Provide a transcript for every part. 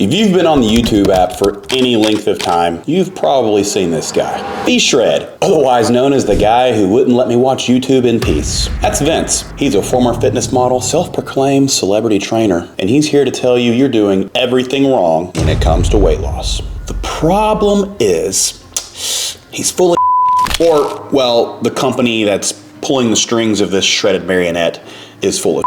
If you've been on the YouTube app for any length of time, you've probably seen this guy. V-Shred, otherwise known as the guy who wouldn't let me watch YouTube in peace. That's Vince. He's a former fitness model, self-proclaimed celebrity trainer, and he's here to tell you you're doing everything wrong when it comes to weight loss. The problem is, he's full of or, well, the company that's pulling the strings of this shredded marionette is full of.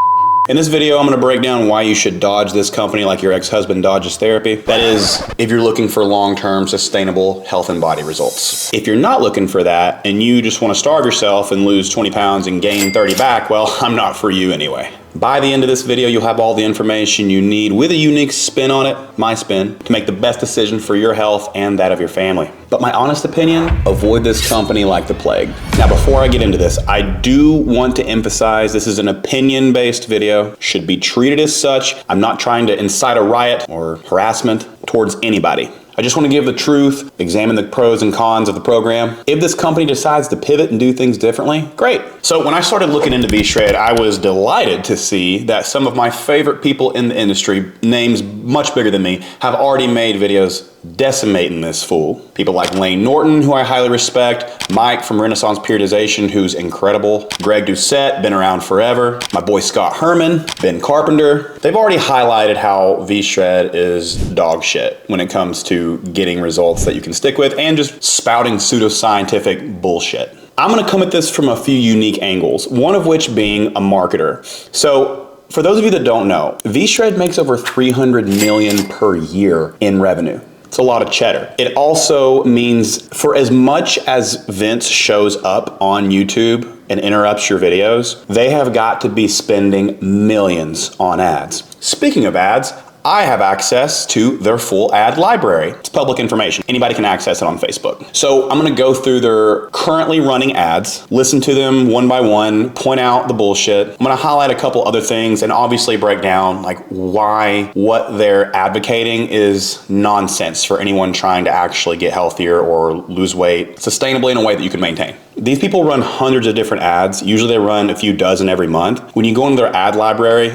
In this video, I'm going to break down why you should dodge this company like your ex-husband dodges therapy. That is, if you're looking for long-term sustainable health and body results. If you're not looking for that and you just want to starve yourself and lose 20 pounds and gain 30 back, well, I'm not for you anyway. By the end of this video, you'll have all the information you need with a unique spin on it, my spin, to make the best decision for your health and that of your family. But my honest opinion, avoid this company like the plague. Now, before I get into this, I do want to emphasize this is an opinion-based video, should be treated as such. I'm not trying to incite a riot or harassment towards anybody. I just want to give the truth, examine the pros and cons of the program. If this company decides to pivot and do things differently, great. So when I started looking into V-Shred, I was delighted to see that some of my favorite people in the industry, names much bigger than me, have already made videos decimating this fool. People like Lane Norton, who I highly respect, Mike from Renaissance Periodization, who's incredible, Greg Doucette, been around forever, my boy Scott Herman, Ben Carpenter. They've already highlighted how V-Shred is dog shit when it comes to getting results that you can stick with and just spouting pseudoscientific bullshit. I'm gonna come at this from a few unique angles, one of which being a marketer. So, for those of you that don't know, V-Shred makes over $300 million per year in revenue. It's a lot of cheddar. It also means for as much as Vince shows up on YouTube and interrupts your videos, they have got to be spending millions on ads. Speaking of ads, I have access to their full ad library. It's public information. Anybody can access it on Facebook. So I'm gonna go through their currently running ads, listen to them one by one, point out the bullshit. I'm gonna highlight a couple other things and obviously break down like why what they're advocating is nonsense for anyone trying to actually get healthier or lose weight sustainably in a way that you can maintain. These people run hundreds of different ads. Usually they run a few dozen every month. When you go into their ad library,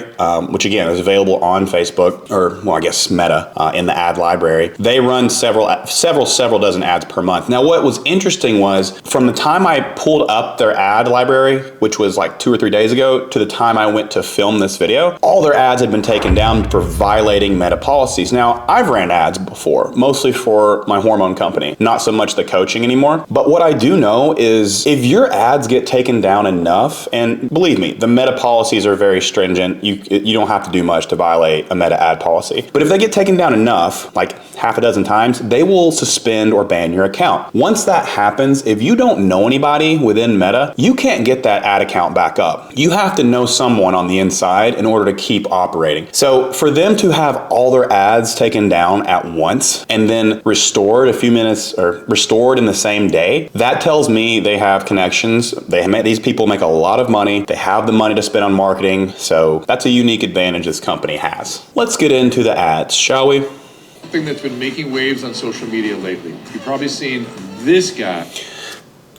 which again is available on Facebook, or well, I guess Meta in the ad library, they run several dozen ads per month. Now, what was interesting was from the time I pulled up their ad library, which was like 2 or 3 days ago, to the time I went to film this video, all their ads had been taken down for violating Meta policies. Now, I've ran ads before, mostly for my hormone company, not so much the coaching anymore. But what I do know is if your ads get taken down enough, and believe me, the Meta policies are very stringent. You don't have to do much to violate a Meta ad policy. But if they get taken down enough, like half a dozen times, they will suspend or ban your account. Once that happens, if you don't know anybody within Meta, you can't get that ad account back up. You have to know someone on the inside in order to keep operating. So for them to have all their ads taken down at once and then restored a few minutes or restored in the same day, that tells me they have connections. These people make a lot of money. They have the money to spend on marketing. So that's a unique advantage this company has. Let's get into the ads, shall we? Thing that's been making waves on social media lately. You've probably seen this guy.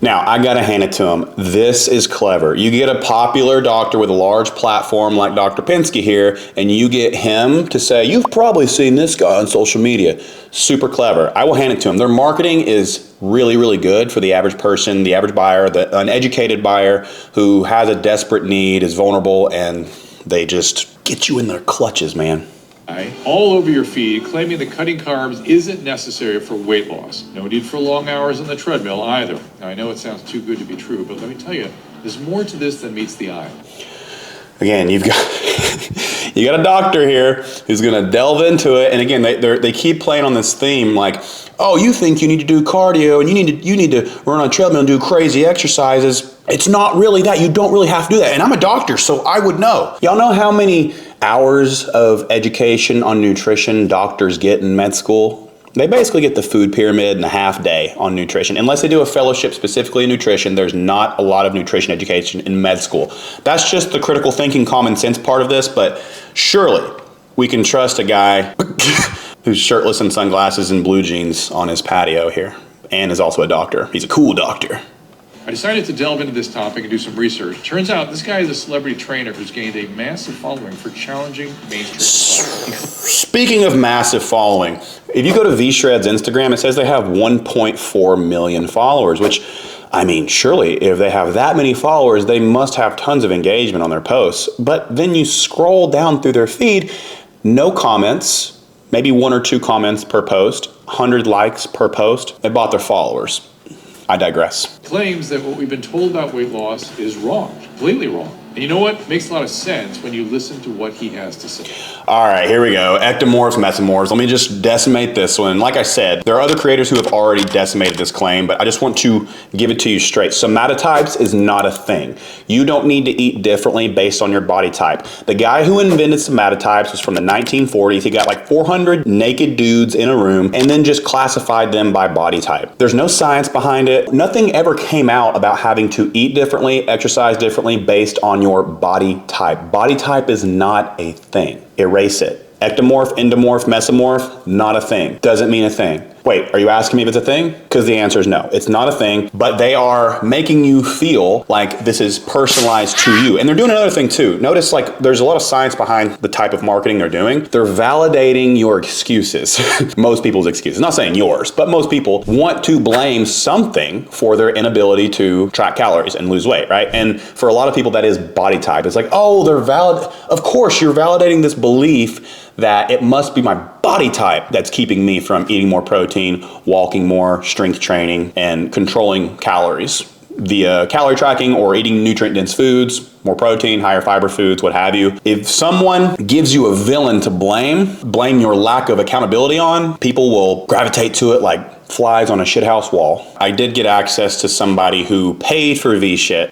Now, I gotta hand it to him. This is clever. You get a popular doctor with a large platform like Dr. Penske here, and you get him to say, you've probably seen this guy on social media. Super clever. I will hand it to him. Their marketing is really, really good for the average person, the average buyer, the uneducated buyer who has a desperate need, is vulnerable, and they just get you in their clutches, man. All over your feed, claiming that cutting carbs isn't necessary for weight loss. No need for long hours on the treadmill either. Now, I know it sounds too good to be true, but let me tell you, there's more to this than meets the eye. Again, you got a doctor here who's going to delve into it, and again, they keep playing on this theme like, oh, you think you need to do cardio and you need to run on a treadmill and do crazy exercises. It's not really that. You don't really have to do that. And I'm a doctor, so I would know. Y'all know how many hours of education on nutrition doctors get in med school? They basically get the food pyramid in a half day on nutrition. Unless they do a fellowship specifically in nutrition, there's not a lot of nutrition education in med school. That's just the critical thinking, common sense part of this, but surely we can trust a guy who's shirtless and sunglasses and blue jeans on his patio here and is also a doctor. He's a cool doctor. I decided to delve into this topic and do some research. Turns out this guy is a celebrity trainer who's gained a massive following for challenging mainstream society. Speaking of massive following, if you go to V-Shred's Instagram, it says they have 1.4 million followers, which, I mean, surely if they have that many followers, they must have tons of engagement on their posts. But then you scroll down through their feed, no comments, maybe 1 or 2 comments per post, 100 likes per post. They bought their followers. I digress. Claims that what we've been told about weight loss is wrong, completely wrong. And you know what? Makes a lot of sense when you listen to what he has to say. All right, here we go. Ectomorphs, mesomorphs. Let me just decimate this one. Like I said, there are other creators who have already decimated this claim, but I just want to give it to you straight. Somatotypes is not a thing. You don't need to eat differently based on your body type. The guy who invented somatotypes was from the 1940s. He got like 400 naked dudes in a room and then just classified them by body type. There's no science behind it. Nothing ever came out about having to eat differently, exercise differently based on your body type. Body type is not a thing. Erase it. Ectomorph, endomorph, mesomorph, not a thing. Doesn't mean a thing. Wait, are you asking me if it's a thing? Because the answer is no. It's not a thing, but they are making you feel like this is personalized to you. And they're doing another thing too. Notice like there's a lot of science behind the type of marketing they're doing. They're validating your excuses. Most people's excuses. Not saying yours, but most people want to blame something for their inability to track calories and lose weight, right? And for a lot of people that is body type. It's like, oh, they're valid. Of course, you're validating this belief that it must be my body type that's keeping me from eating more protein, walking more, strength training, and controlling calories via calorie tracking or eating nutrient-dense foods, more protein, higher fiber foods, what have you. If someone gives you a villain to blame your lack of accountability on, people will gravitate to it like flies on a shithouse wall. I did get access to somebody who paid for V-Shred's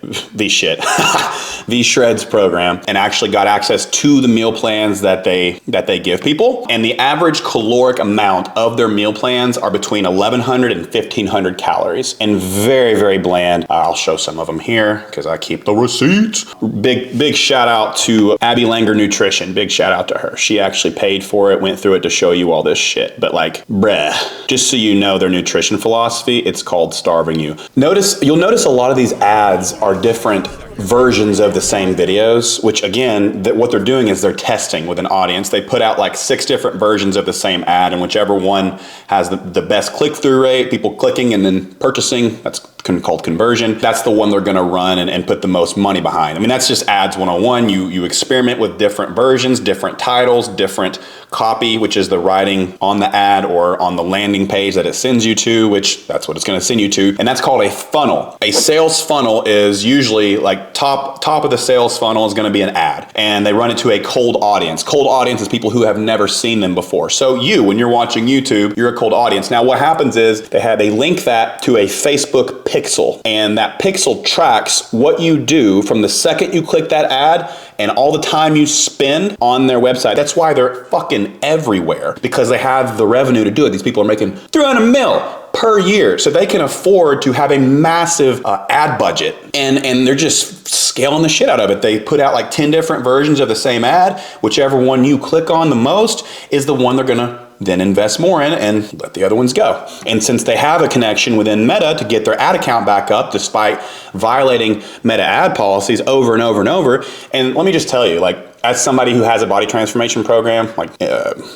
program and actually got access to the meal plans that they give people. And the average caloric amount of their meal plans are between 1,100 and 1,500 calories and very, very bland. I'll show some of them here because I keep the receipts. Big shout out to Abby Langer Nutrition. Big shout out to her. She actually paid for it, went through it to show you all this shit. But like, bruh, just so you know their nutrition philosophy, it's called Starving You. You'll notice a lot of these ads are different versions of the same videos, which again, what they're doing is they're testing with an audience. They put out like 6 different versions of the same ad, and whichever one has the best click-through rate, people clicking and then purchasing, that's called conversion, that's the one they're gonna run and put the most money behind. I mean, that's just ads 101. You experiment with different versions, different titles, different copy, which is the writing on the ad or on the landing page that it sends you to, which that's what it's gonna send you to. And that's called a funnel. A sales funnel is usually like top of the sales funnel is gonna be an ad. And they run it to a cold audience. Cold audience is people who have never seen them before. So when you're watching YouTube, you're a cold audience. Now what happens is they link that to a Facebook pixel, and that pixel tracks what you do from the second you click that ad and all the time you spend on their website. That's why they're fucking everywhere, because they have the revenue to do it. These people are making $300 million per year, so they can afford to have a massive ad budget, and they're just scaling the shit out of it. They put out like 10 different versions of the same ad. Whichever one you click on the most is the one they're gonna then invest more in and let the other ones go. And since they have a connection within Meta to get their ad account back up despite violating Meta ad policies over and over and over, and let me just tell you, like, as somebody who has a body transformation program, like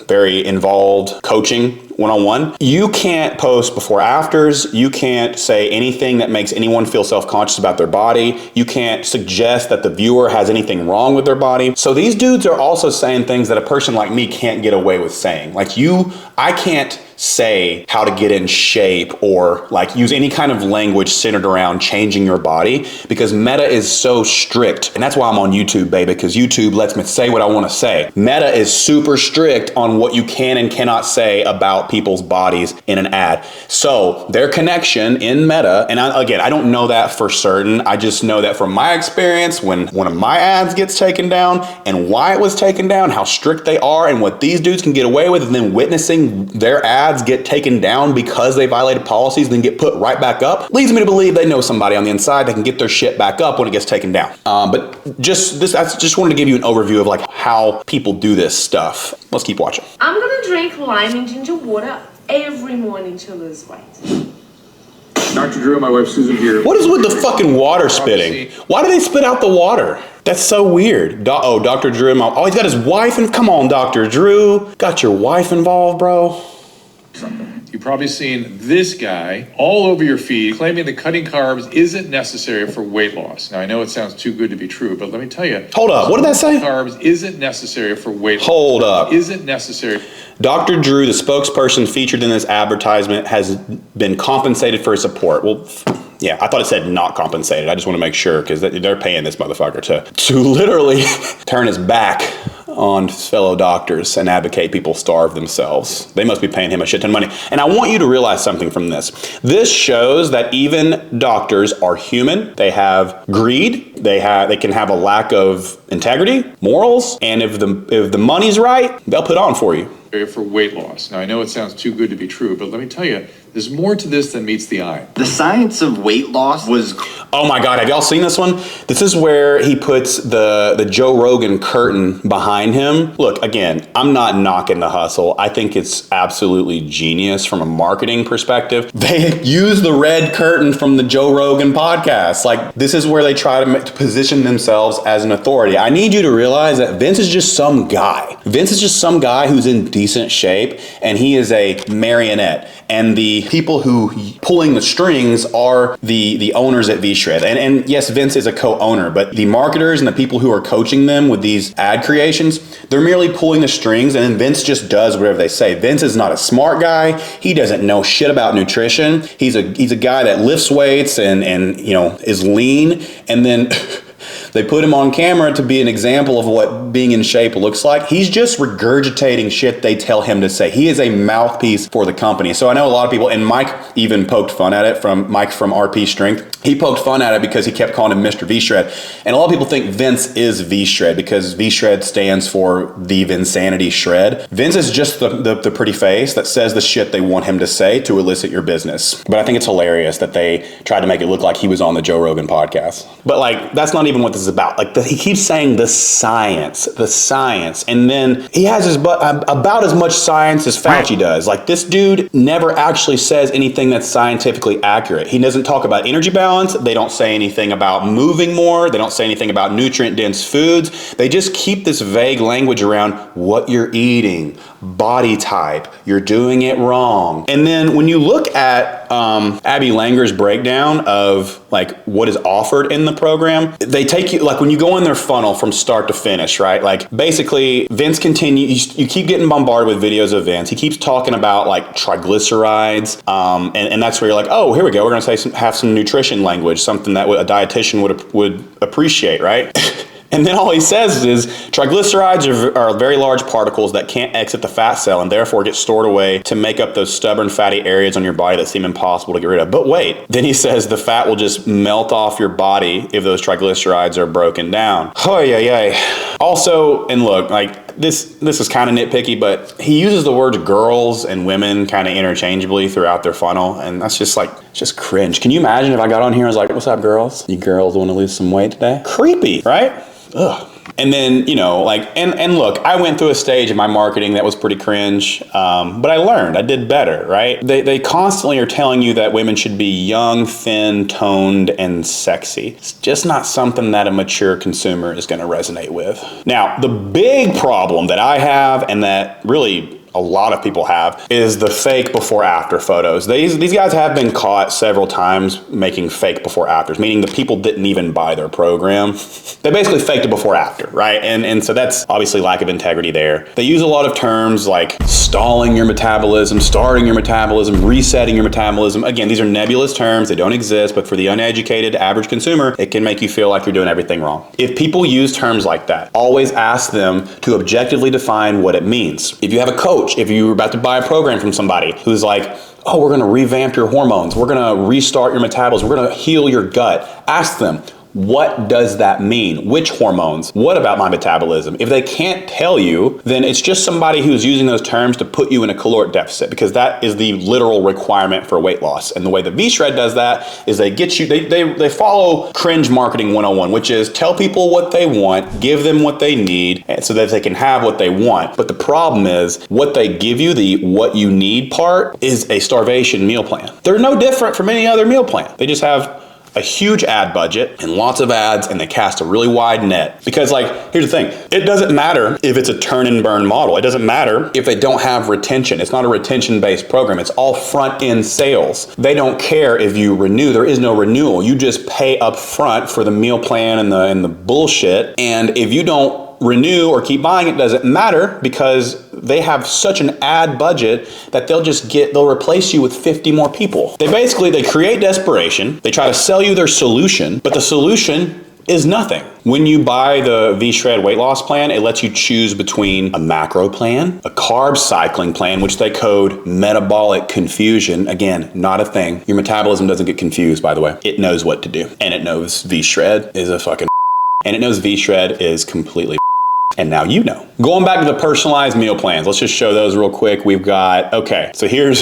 very involved coaching one-on-one, you can't post before afters. You can't say anything that makes anyone feel self-conscious about their body. You can't suggest that the viewer has anything wrong with their body. So these dudes are also saying things that a person like me can't get away with saying. Like I can't say how to get in shape or like use any kind of language centered around changing your body, because Meta is so strict. And that's why I'm on YouTube, baby, because YouTube lets me say what I want to say. Meta is super strict on what you can and cannot say about people's bodies in an ad. So their connection in Meta, and I don't know that for certain. I just know that from my experience, when one of my ads gets taken down and why it was taken down, how strict they are and what these dudes can get away with, and then witnessing their ads get taken down because they violated policies and then get put right back up, leads me to believe they know somebody on the inside that can get their shit back up when it gets taken down. But I just wanted to give you an overview of like how people do this stuff. Let's keep watching. I'm gonna drink lime and ginger water every morning to lose weight. Dr. Drew and my wife Susan here. What is with the fucking water spitting? Why do they spit out the water? That's so weird. Dr. Drew, he's got his wife, and come on, Dr. Drew. Got your wife involved, bro. You've probably seen this guy all over your feed claiming that cutting carbs isn't necessary for weight loss. Now, I know it sounds too good to be true, but let me tell you. Hold up, what did that say? Carbs isn't necessary for weight loss. Hold up. Isn't necessary. Dr. Drew, the spokesperson featured in this advertisement, has been compensated for his support. Well, yeah, I thought it said not compensated. I just want to make sure, because they're paying this motherfucker to literally turn his back on fellow doctors and advocate people starve themselves. They must be paying him a shit ton of money. And I want you to realize something from this. This shows that even doctors are human. They have greed. They can have a lack of integrity, morals, and if the money's right, they'll put on for you. For weight loss. Now, I know it sounds too good to be true, but let me tell you, there's more to this than meets the eye. The science of weight loss was... Oh my God, have y'all seen this one? This is where he puts the Joe Rogan curtain behind him. Look, again, I'm not knocking the hustle. I think it's absolutely genius from a marketing perspective. They use the red curtain from the Joe Rogan podcast. Like, this is where they try to position themselves as an authority. I need you to realize that Vince is just some guy. Vince is just some guy who's in decent shape, and he is a marionette. And the people who pulling the strings are the owners at V-Shred. And yes, Vince is a co-owner, but the marketers and the people who are coaching them with these ad creations, they're merely pulling the strings, and then Vince just does whatever they say. Vince is not a smart guy. He doesn't know shit about nutrition. He's a guy that lifts weights and is lean, and then they put him on camera to be an example of what being in shape looks like. He's just regurgitating shit they tell him to say. He is a mouthpiece for the company. So I know a lot of people, and Mike even poked fun at it, Mike from RP Strength. He poked fun at it because he kept calling him Mr. V-Shred. And a lot of people think Vince is V-Shred because V-Shred stands for the Vinsanity Shred. Vince is just the pretty face that says the shit they want him to say to elicit your business. But I think it's hilarious that they tried to make it look like he was on the Joe Rogan podcast. But like, that's not even what this is about. Like, he keeps saying the science, and then he has about as much science as Fauci does. Like, this dude never actually says anything that's scientifically accurate. He doesn't talk about energy balance. They don't say anything about moving more. They don't say anything about nutrient-dense foods. They just keep this vague language around what you're eating, body type, you're doing it wrong. And then when you look at Abby Langer's breakdown of like what is offered in the program, they take you, like when you go in their funnel from start to finish, right? Like basically Vince continues, you keep getting bombarded with videos of Vince. He keeps talking about like triglycerides. And that's where you're like, oh, here we go. We're going to have some nutrition language, something that a dietitian would appreciate, right? And then all he says is triglycerides are very large particles that can't exit the fat cell and therefore get stored away to make up those stubborn fatty areas on your body that seem impossible to get rid of. But wait, then he says the fat will just melt off your body if those triglycerides are broken down. Oh, yeah. Also, and look, like this is kind of nitpicky, but he uses the words girls and women kind of interchangeably throughout their funnel. And that's just like, just cringe. Can you imagine if I got on here and was like, what's up, girls? You girls want to lose some weight today? Creepy, right? Ugh. And then, and look, I went through a stage in my marketing that was pretty cringe, but I learned, I did better, right? They constantly are telling you that women should be young, thin, toned, and sexy. It's just not something that a mature consumer is going to resonate with. Now, the big problem that I have, and that really a lot of people have, is the fake before after photos. These guys have been caught several times making fake before afters, meaning the people didn't even buy their program. They basically faked it before after, right? And so that's obviously lack of integrity there. They use a lot of terms like stalling your metabolism, starting your metabolism, resetting your metabolism. Again, these are nebulous terms. They don't exist, but for the uneducated average consumer, it can make you feel like you're doing everything wrong. If people use terms like that, always ask them to objectively define what it means. If you have a coach, if you were about to buy a program from somebody who's like, oh, we're going to revamp your hormones, we're going to restart your metabolism, we're going to heal your gut, ask them, What does that mean? Which hormones? What about my metabolism? If they can't tell you, then it's just somebody who's using those terms to put you in a caloric deficit, because that is the literal requirement for weight loss. And the way the V-Shred does that is they get you, they follow cringe marketing 101, which is tell people what they want, give them what they need, so that they can have what they want. But the problem is what they give you, the what you need part, is a starvation meal plan. They're no different from any other meal plan. They just have a huge ad budget and lots of ads, and they cast a really wide net. Because, like, here's the thing, it doesn't matter if it's a turn and burn model. It doesn't matter if they don't have retention. It's not a retention-based program. It's all front-end sales. They don't care if you renew. There is no renewal. You just pay up front for the meal plan and the bullshit. And if you don't renew or keep buying, it doesn't matter, because they have such an ad budget that they'll replace you with 50 more people. They create desperation. They try to sell you their solution, but the solution is nothing. When you buy the V-Shred weight loss plan, it lets you choose between a macro plan, a carb cycling plan, which they code metabolic confusion. Again, not a thing. Your metabolism doesn't get confused, by the way. It knows what to do. And it knows V-Shred is a fucking and it knows V-Shred is completely and now you know. Going back to the personalized meal plans, let's just show those real quick. We've got, okay, so here's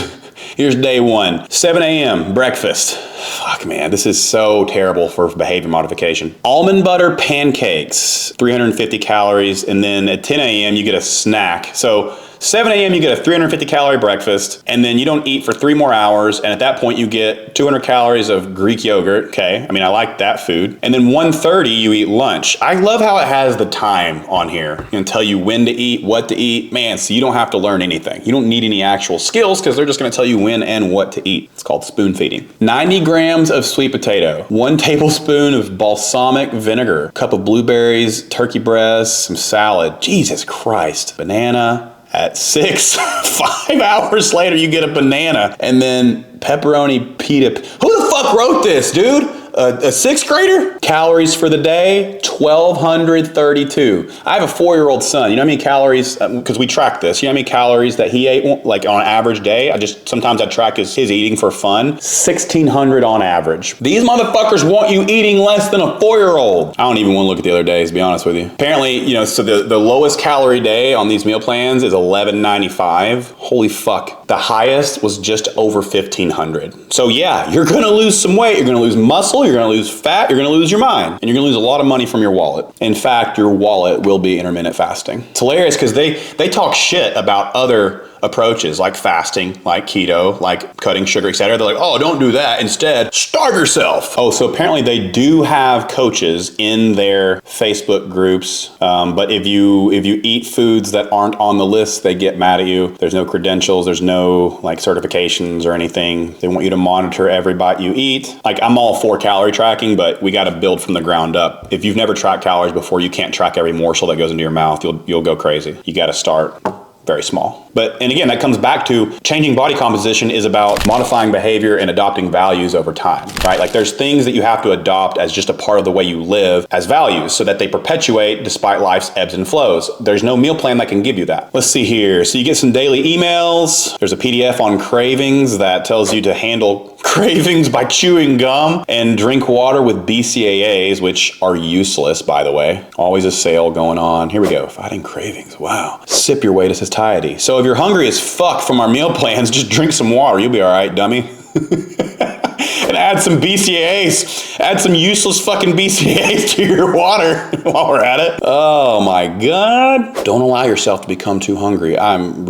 day one, 7 a.m. breakfast. Fuck, man, this is so terrible for behavior modification. Almond butter pancakes, 350 calories, and then at 10 a.m. you get a snack. So 7 a.m. you get a 350 calorie breakfast, and then you don't eat for 3 more hours, and at that point you get 200 calories of Greek yogurt. Okay, I mean, I like that food. And then 1:30 you eat lunch. I love how it has the time on here and tell you when to eat, what to eat. Man, so you don't have to learn anything. You don't need any actual skills, because they're just gonna tell you when and what to eat. It's called spoon feeding. 90 grams of sweet potato, 1 tablespoon of balsamic vinegar, a cup of blueberries, turkey breast, some salad. Jesus Christ. Banana. At 6, 5 hours later, you get a banana, and then pepperoni pita. Who the fuck wrote this, dude? A 6th grader? Calories for the day, 1,232. I have a 4-year-old son. You know how many calories, because we track this, you know how many calories that he ate, like on an average day? Sometimes I track his eating for fun. 1,600 on average. These motherfuckers want you eating less than a 4-year-old. I don't even want to look at the other days, to be honest with you. Apparently, so the lowest calorie day on these meal plans is 1,195. Holy fuck. The highest was just over 1,500. So yeah, you're gonna lose some weight, you're gonna lose muscle, you're gonna lose fat, you're gonna lose your mind, and you're gonna lose a lot of money from your wallet. In fact, your wallet will be intermittent fasting. It's hilarious because they talk shit about other approaches like fasting, like keto, like cutting sugar, etc. They're like, oh, don't do that. Instead, starve yourself. Oh, so apparently they do have coaches in their Facebook groups, but if you eat foods that aren't on the list, they get mad at you. There's no credentials, there's no like certifications or anything. They want you to monitor every bite you eat. Like, I'm all for calorie tracking, but we got to build from the ground up. If you've never tracked calories before, you can't track every morsel that goes into your mouth. You'll go crazy. You got to start very small. And again, that comes back to changing body composition is about modifying behavior and adopting values over time, right? Like, there's things that you have to adopt as just a part of the way you live as values so that they perpetuate despite life's ebbs and flows. There's no meal plan that can give you that. Let's see here. So you get some daily emails. There's a PDF on cravings that tells you to handle cravings by chewing gum and drink water with BCAAs, which are useless, by the way. Always a sale going on. Here we go. Fighting cravings. Wow. Sip your way to satiety. So if you're hungry as fuck from our meal plans, just drink some water. You'll be all right, dummy. And add some BCAAs. Add some useless fucking BCAAs to your water while we're at it. Oh my God. Don't allow yourself to become too hungry. I'm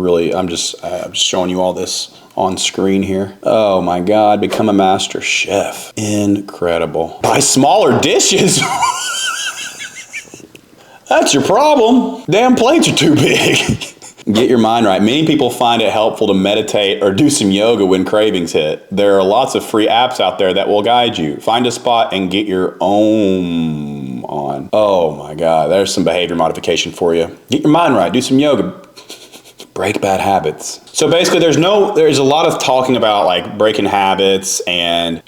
just showing you all this on screen here. Oh my God, become a master chef. Incredible. Buy smaller dishes. That's your problem. Damn plates are too big. Get your mind right. Many people find it helpful to meditate or do some yoga when cravings hit. There are lots of free apps out there that will guide you. Find a spot and get your own on. Oh my God, there's some behavior modification for you. Get your mind right. Do some yoga. Break bad habits. So basically there's a lot of talking about like breaking habits and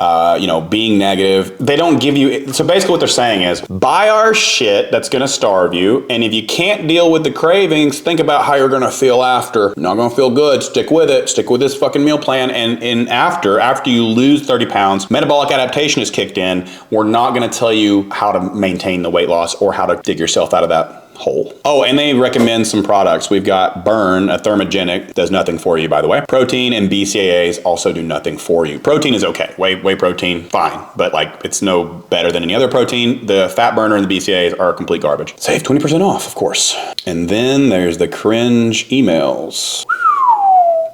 being negative. They don't give you, so basically what they're saying is buy our shit that's gonna starve you, and if you can't deal with the cravings, think about how you're gonna feel after. You're not gonna feel good, stick with it, stick with this fucking meal plan, and after you lose 30 pounds, metabolic adaptation is kicked in. We're not gonna tell you how to maintain the weight loss or how to dig yourself out of that hole. Oh, and they recommend some products. We've got Burn, a thermogenic, does nothing for you, by the way. Protein and BCAAs also do nothing for you. Protein is okay. Whey protein, fine. But like, it's no better than any other protein. The fat burner and the BCAAs are complete garbage. Save 20% off, of course. And then there's the cringe emails.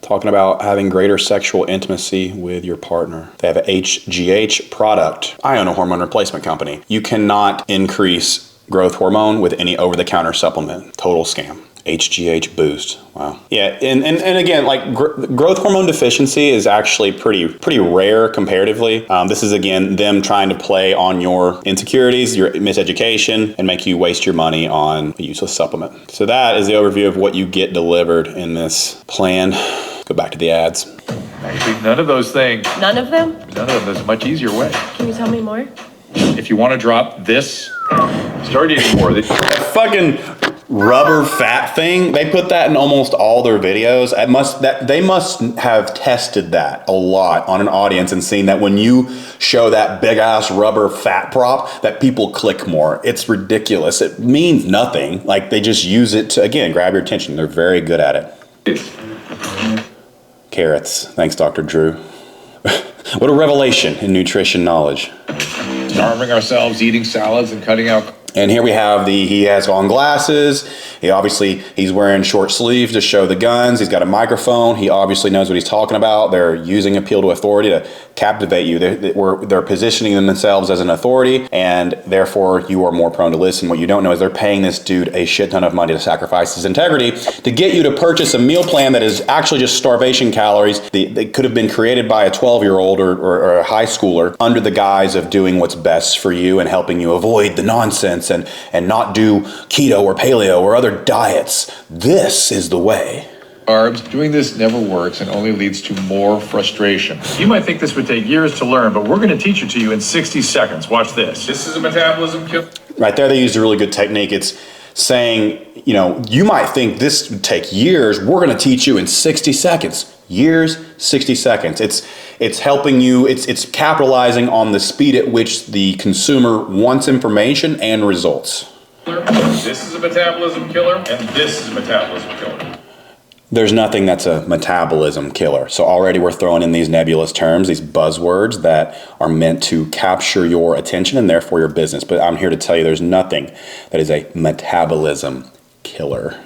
Talking about having greater sexual intimacy with your partner. They have a HGH product, ion hormone replacement company. You cannot increase growth hormone with any over-the-counter supplement. Total scam. HGH boost. Wow. Yeah, and again, like growth hormone deficiency is actually pretty rare comparatively. This is again them trying to play on your insecurities, your miseducation, and make you waste your money on a useless supplement. So that is the overview of what you get delivered in this plan. Go back to the ads. Actually, none of those things. None of them? None of them. There's a much easier way. Can you tell me more? If you want to drop this, start eating more. Fucking rubber fat thing, they put that in almost all their videos. They must have tested that a lot on an audience and seen that when you show that big ass rubber fat prop, that people click more. It's ridiculous. It means nothing. Like, they just use it to, again, grab your attention. They're very good at it. Carrots. Thanks, Dr. Drew. What a revelation in nutrition knowledge. Starving ourselves, eating salads, and cutting out. And here we have he has on glasses. He's wearing short sleeves to show the guns. He's got a microphone. He obviously knows what he's talking about. They're using appeal to authority to captivate you. They're positioning themselves as an authority, and therefore you are more prone to listen. What you don't know is they're paying this dude a shit ton of money to sacrifice his integrity to get you to purchase a meal plan that is actually just starvation calories. They could have been created by a 12-year-old or a high schooler under the guise of doing what's best for you and helping you avoid the nonsense and not do keto or paleo or other diets. This is the way. Carbs. Doing this never works and only leads to more frustration. You might think this would take years to learn, but we're going to teach it to you in 60 seconds. Watch this. This is a metabolism kill. Right there, they used a really good technique. It's saying, you might think this would take years. We're going to teach you in 60 seconds. Years, 60 seconds. It's helping you, it's capitalizing on the speed at which the consumer wants information and results. This is a metabolism killer, and this is a metabolism killer. There's nothing that's a metabolism killer. So already we're throwing in these nebulous terms, these buzzwords that are meant to capture your attention and therefore your business. But I'm here to tell you there's nothing that is a metabolism killer.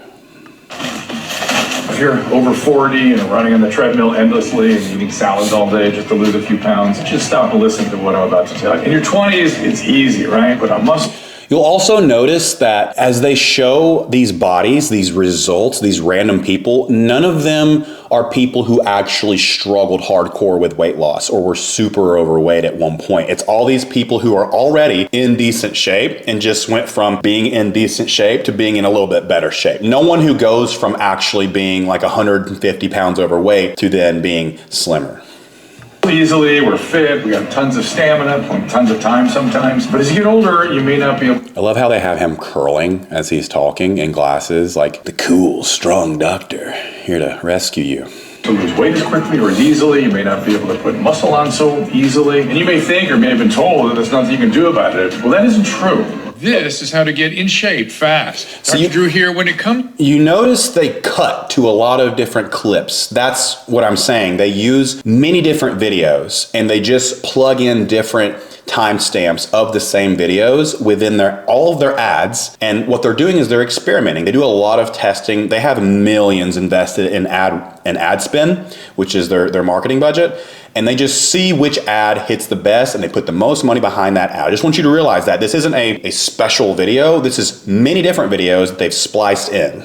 If you're over 40 and running on the treadmill endlessly and eating salads all day just to lose a few pounds, just stop and listen to what I'm about to tell you. In your 20s, it's easy, right? But I must... You'll also notice that as they show these bodies, these results, these random people, none of them are people who actually struggled hardcore with weight loss or were super overweight at one point. It's all these people who are already in decent shape and just went from being in decent shape to being in a little bit better shape. No one who goes from actually being like 150 pounds overweight to then being slimmer. Easily, we're fit, we got tons of stamina, tons of time sometimes. But as you get older, you may not be able... I love how they have him curling as he's talking in glasses, like the cool, strong doctor here to rescue you. To lose weight as quickly or as easily, you may not be able to put muscle on so easily. And you may think or may have been told that there's nothing you can do about it. Well, that isn't true. This is how to get in shape fast. So Dr. Drew here, when it comes... You notice they cut to a lot of different clips. That's what I'm saying. They use many different videos and they just plug in different timestamps of the same videos within all of their ads. And what they're doing is they're experimenting. They do a lot of testing. They have millions invested in ad spend, which is their marketing budget. And they just see which ad hits the best and they put the most money behind that ad. I just want you to realize that this isn't a special video. This is many different videos that they've spliced in.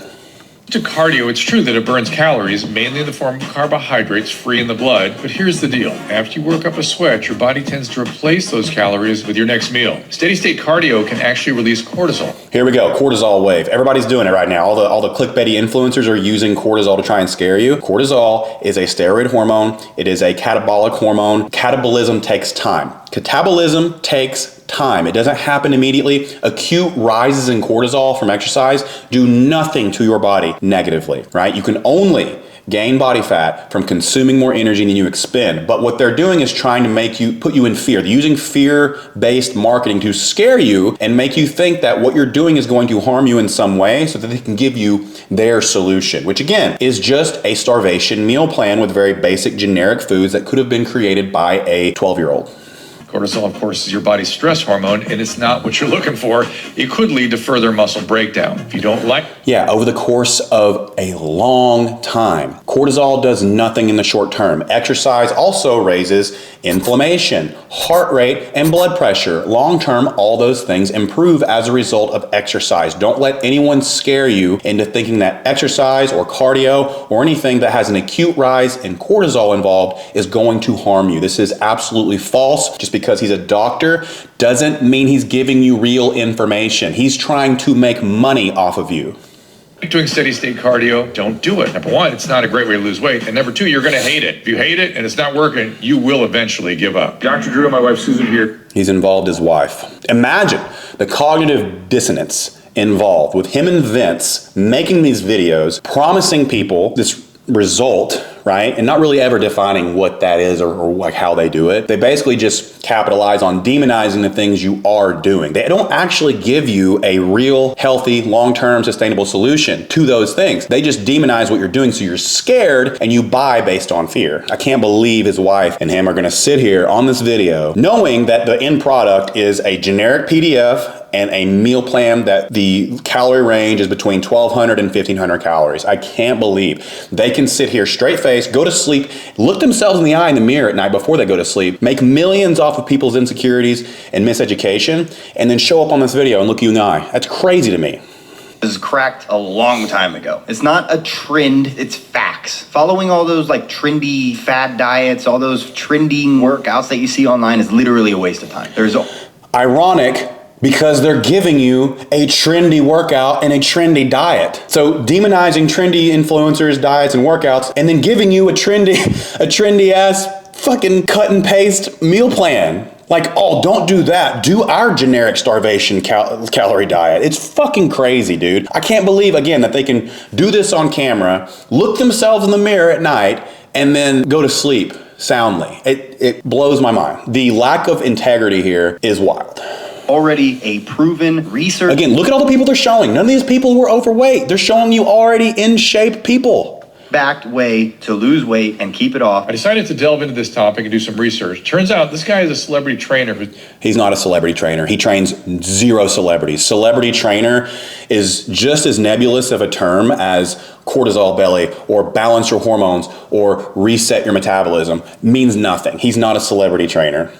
To cardio, it's true that it burns calories, mainly in the form of carbohydrates free in the blood. But here's the deal. After you work up a sweat, your body tends to replace those calories with your next meal. Steady state cardio can actually release cortisol. Here we go, cortisol wave. Everybody's doing it right now. All the clickbaity influencers are using cortisol to try and scare you. Cortisol is a steroid hormone. It is a catabolic hormone. Catabolism takes time. Catabolism takes time. It doesn't happen immediately. Acute rises in cortisol from exercise do nothing to your body negatively, right? You can only gain body fat from consuming more energy than you expend. But what they're doing is trying to put you in fear. They're using fear-based marketing to scare you and make you think that what you're doing is going to harm you in some way so that they can give you their solution, which again is just a starvation meal plan with very basic generic foods that could have been created by a 12-year-old. Cortisol, of course, is your body's stress hormone, and it's not what you're looking for. It could lead to further muscle breakdown. If you don't like... Yeah, over the course of a long time. Cortisol does nothing in the short term. Exercise also raises inflammation, heart rate, and blood pressure. Long term, all those things improve as a result of exercise. Don't let anyone scare you into thinking that exercise or cardio or anything that has an acute rise in cortisol involved is going to harm you. This is absolutely false. Just because he's a doctor doesn't mean he's giving you real information. He's trying to make money off of you. Doing steady state cardio, don't do it. Number one, it's not a great way to lose weight. And number two, you're going to hate it. If you hate it and it's not working, you will eventually give up. Dr. Drew, my wife Susan here. He's involved his wife. Imagine the cognitive dissonance involved with him and Vince making these videos, promising people this result, right? And not really ever defining what that is or like how they do it. They basically just capitalize on demonizing the things you are doing. They don't actually give you a real, healthy, long-term, sustainable solution to those things. They just demonize what you're doing so you're scared and you buy based on fear. I can't believe his wife and him are gonna sit here on this video knowing that the end product is a generic PDF and a meal plan that the calorie range is between 1,200 and 1,500 calories. I can't believe they can sit here straight face, go to sleep, look themselves in the eye in the mirror at night before they go to sleep, make millions off of people's insecurities and miseducation, and then show up on this video and look you in the eye. That's crazy to me. This was cracked a long time ago. It's not a trend, it's facts. Following all those like trendy fad diets, all those trending workouts that you see online is literally a waste of time. Ironic, because they're giving you a trendy workout and a trendy diet. So demonizing trendy influencers, diets, and workouts, and then giving you a trendy ass fucking cut and paste meal plan. Like, oh, don't do that. Do our generic starvation calorie diet. It's fucking crazy, dude. I can't believe, again, that they can do this on camera, look themselves in the mirror at night, and then go to sleep soundly. It blows my mind. The lack of integrity here is wild. Already a proven research. Again, look at all the people they're showing. None of these people were overweight. They're showing you already in shape people. Backed way to lose weight and keep it off. I decided to delve into this topic and do some research. Turns out this guy is a celebrity trainer. He's not a celebrity trainer. He trains zero celebrities. Celebrity trainer is just as nebulous of a term as cortisol belly or balance your hormones or reset your metabolism. Means nothing. He's not a celebrity trainer.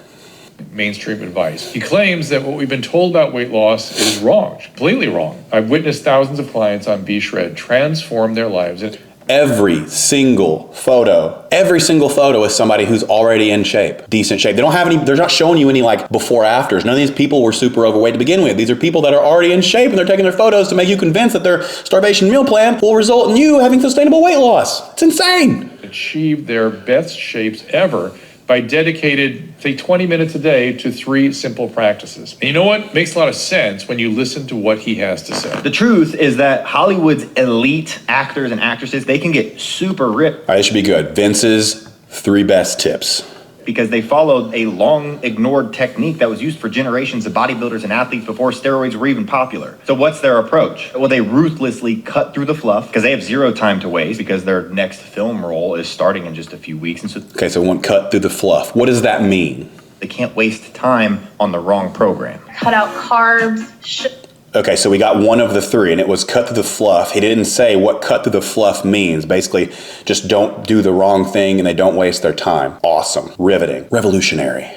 Mainstream advice. He claims that what we've been told about weight loss is wrong, completely wrong. I've witnessed thousands of clients on B-Shred transform their lives. Every single photo is somebody who's already in shape, decent shape. They don't have any, they're not showing you any like before afters. None of these people were super overweight to begin with. These are people that are already in shape and they're taking their photos to make you convinced that their starvation meal plan will result in you having sustainable weight loss. It's insane. Achieve their best shapes ever by dedicated, say, 20 minutes a day to 3 simple practices. And you know what? Makes a lot of sense when you listen to what he has to say. The truth is that Hollywood's elite actors and actresses, they can get super ripped. All right, this should be good. Vince's 3 best tips. Because they followed a long ignored technique that was used for generations of bodybuilders and athletes before steroids were even popular. So what's their approach? Well, they ruthlessly cut through the fluff because they have zero time to waste because their next film role is starting in just a few weeks. And so okay, so one cut through the fluff. What does that mean? They can't waste time on the wrong program. Cut out carbs. Okay, so we got one of the 3, and it was cut through the fluff. He didn't say what cut through the fluff means. Basically, just don't do the wrong thing and they don't waste their time. Awesome. Riveting. Revolutionary.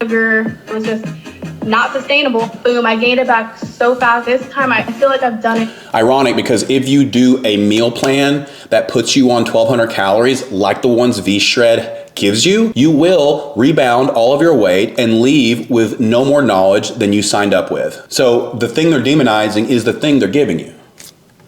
sugar. It was just not sustainable. Boom, I gained it back so fast. This time I feel like I've done it. Ironic, because if you do a meal plan that puts you on 1,200 calories like the ones V-Shred gives you, you will rebound all of your weight and leave with no more knowledge than you signed up with. So the thing they're demonizing is the thing they're giving you.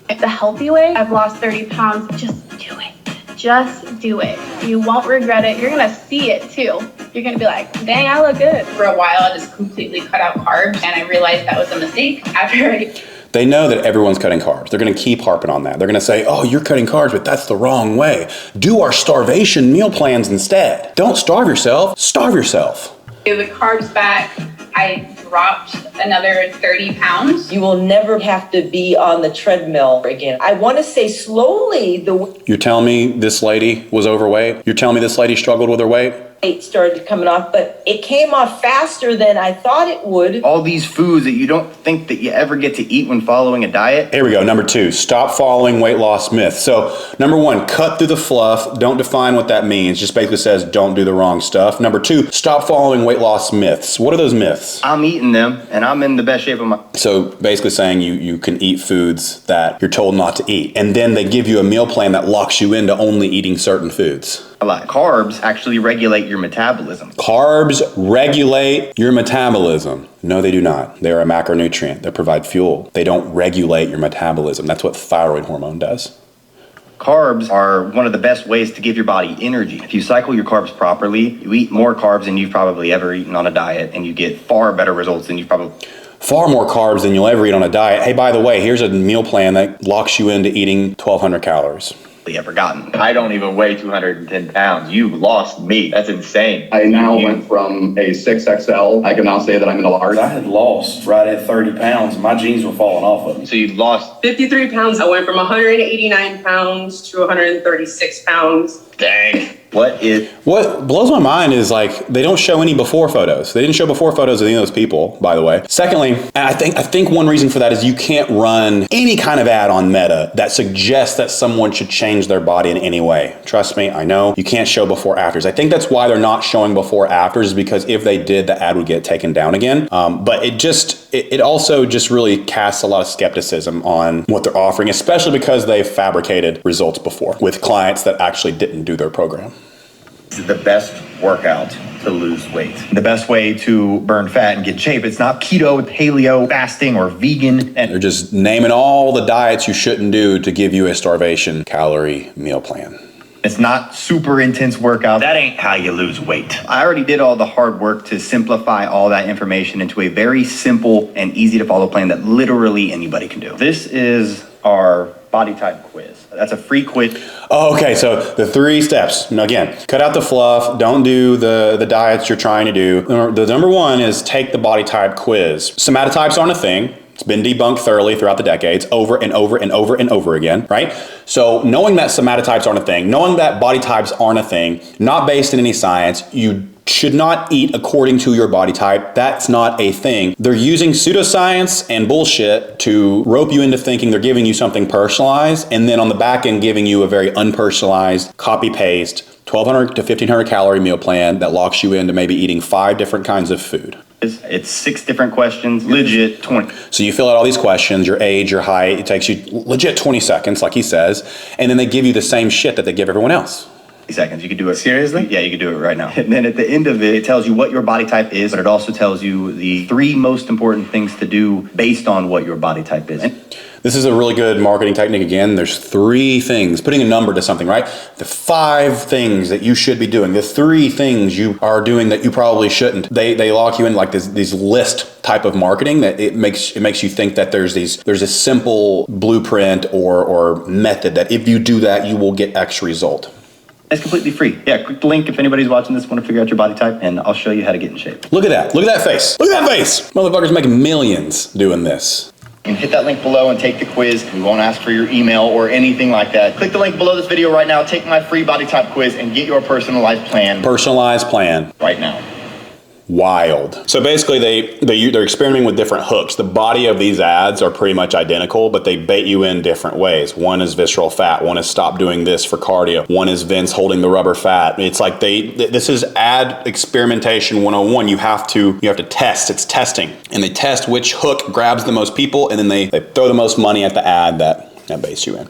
It's a healthy way. I've lost 30 pounds. Just do it. Just do it. You won't regret it. You're gonna see it too. You're gonna be like, dang, I look good. For a while, I just completely cut out carbs, and I realized that was a mistake after I... They know that everyone's cutting carbs. They're gonna keep harping on that. They're gonna say, oh, you're cutting carbs, but that's the wrong way. Do our starvation meal plans instead. Don't starve yourself, starve yourself. The carbs back, I dropped another 30 pounds. You will never have to be on the treadmill again. I want to say slowly You're telling me this lady was overweight? You're telling me this lady struggled with her weight? weight started coming off, but it came off faster than I thought it would. All these foods that you don't think that you ever get to eat when following a diet. Here we go. Number 2, stop following weight loss myths. So number 1, cut through the fluff. Don't define what that means. Just basically says don't do the wrong stuff. Number 2, stop following weight loss myths. What are those myths? I'm eating them and I'm in the best shape of my... So basically saying you can eat foods that you're told not to eat. And then they give you a meal plan that locks you into only eating certain foods. A lot. Carbs actually regulate your metabolism. Carbs regulate your metabolism. No, they do not. They are a macronutrient. They provide fuel. They don't regulate your metabolism. That's what thyroid hormone does. Carbs are one of the best ways to give your body energy. If you cycle your carbs properly, you eat more carbs than you've probably ever eaten on a diet, and you get far better results than you've probably... Far more carbs than you'll ever eat on a diet. Hey, by the way, here's a meal plan that locks you into eating 1,200 calories. ever gotten. I don't even weigh 210 pounds. You lost me. That's insane. I now went from a 6XL. I can now say that I'm in a large. I had lost right at 30 pounds. My jeans were falling off of me. So you lost 53 pounds. I went from 189 pounds to 136 pounds. Dang. What blows my mind is like they don't show any before photos. They didn't show before photos of any of those people, by the way. Secondly, and I think one reason for that is you can't run any kind of ad on Meta that suggests that someone should change their body in any way. Trust me, I know. You can't show before afters. I think that's why they're not showing before afters, is because if they did, the ad would get taken down again. But it also just really casts a lot of skepticism on what they're offering, especially because they've fabricated results before with clients that actually didn't do their program. This is the best workout to lose weight. The best way to burn fat and get in shape. It's not keto, paleo, fasting, or vegan. And they're just naming all the diets you shouldn't do to give you a starvation calorie meal plan. It's not super intense workout. That ain't how you lose weight. I already did all the hard work to simplify all that information into a very simple and easy to follow plan that literally anybody can do. This is our body type quiz. That's a free quiz. Oh, okay, so the 3 steps. Now again, cut out the fluff. Don't do the diets you're trying to do. The number 1 is take the body type quiz. Somatotypes aren't a thing. It's been debunked thoroughly throughout the decades, over and over and over and over again, right? So knowing that somatotypes aren't a thing, knowing that body types aren't a thing, not based in any science, you should not eat according to your body type. That's not a thing. They're using pseudoscience and bullshit to rope you into thinking they're giving you something personalized, and then on the back end giving you a very unpersonalized, copy-paste, 1,200 to 1,500 calorie meal plan that locks you into maybe eating 5 different kinds of food. It's 6 different questions, legit 20. So you fill out all these questions, your age, your height, it takes you legit 20 seconds, like he says, and then they give you the same shit that they give everyone else. Seconds. You could do it. Seriously? Yeah, you could do it right now. And then at the end of it, it tells you what your body type is, but it also tells you the 3 most important things to do based on what your body type is. This is a really good marketing technique. Again, there's 3 things, putting a number to something, right? The 5 things that you should be doing, the 3 things you are doing that you probably shouldn't. They lock you in like these list type of marketing that it makes you think that there's a simple blueprint or method that if you do that, you will get X result. It's completely free. Yeah, click the link if anybody's watching this, want to figure out your body type, and I'll show you how to get in shape. Look at that. Look at that face. Look at that face. Motherfuckers making millions doing this. And hit that link below and take the quiz. We won't ask for your email or anything like that. Click the link below this video right now, take my free body type quiz, and get your personalized plan. Personalized plan. Right now. Wild. So basically they're experimenting with different hooks. The body of these ads are pretty much identical, but they bait you in different ways. One is visceral fat. One is stop doing this for cardio. One is Vince holding the rubber fat. It's like this is ad experimentation 101. You have to test. It's testing. And they test which hook grabs the most people, and then they throw the most money at the ad that baits you in.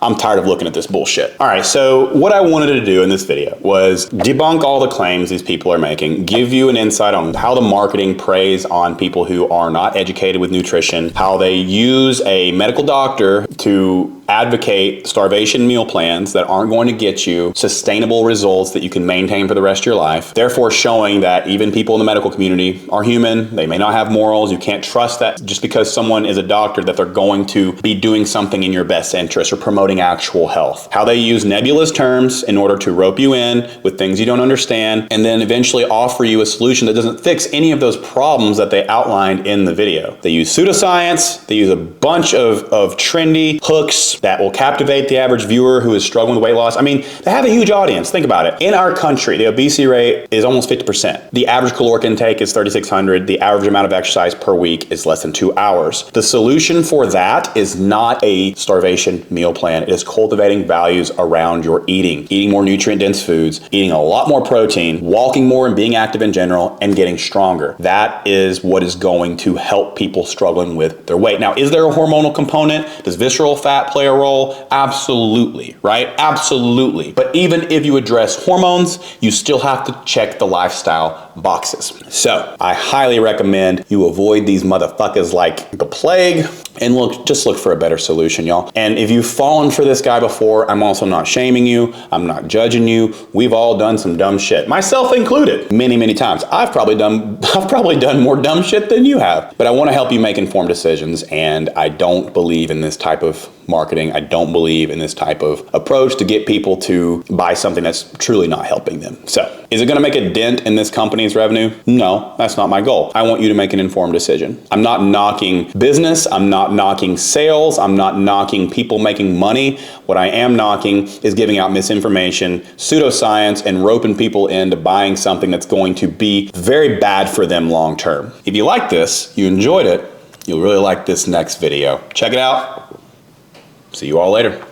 I'm tired of looking at this bullshit. All right, so what I wanted to do in this video was debunk all the claims these people are making, give you an insight on how the marketing preys on people who are not educated with nutrition, how they use a medical doctor to advocate starvation meal plans that aren't going to get you sustainable results that you can maintain for the rest of your life, therefore showing that even people in the medical community are human, they may not have morals, you can't trust that just because someone is a doctor that they're going to be doing something in your best interest or promoting actual health. How they use nebulous terms in order to rope you in with things you don't understand and then eventually offer you a solution that doesn't fix any of those problems that they outlined in the video. They use pseudoscience, they use a bunch of trendy hooks that will captivate the average viewer who is struggling with weight loss. I mean, they have a huge audience. Think about it. In our country, the obesity rate is almost 50%. The average caloric intake is 3,600. The average amount of exercise per week is less than 2 hours. The solution for that is not a starvation meal plan. It is cultivating values around your eating more nutrient-dense foods, eating a lot more protein, walking more and being active in general, and getting stronger. That is what is going to help people struggling with their weight. Now, is there a hormonal component? Does visceral fat play a role? Absolutely, right? Absolutely. But even if you address hormones, you still have to check the lifestyle boxes. So I highly recommend you avoid these motherfuckers like the plague and just look for a better solution, y'all. And if you've fallen for this guy before, I'm also not shaming you. I'm not judging you. We've all done some dumb shit, myself included, many, many times. I've probably done more dumb shit than you have, but I want to help you make informed decisions. And I don't believe in this type of marketing. I don't believe in this type of approach to get people to buy something that's truly not helping them. So is it going to make a dent in this company's revenue? No, that's not my goal. I want you to make an informed decision. I'm not knocking business. I'm not knocking sales. I'm not knocking people making money. What I am knocking is giving out misinformation, pseudoscience, and roping people into buying something that's going to be very bad for them long term. If you like this, you enjoyed it, you'll really like this next video. Check it out. See you all later.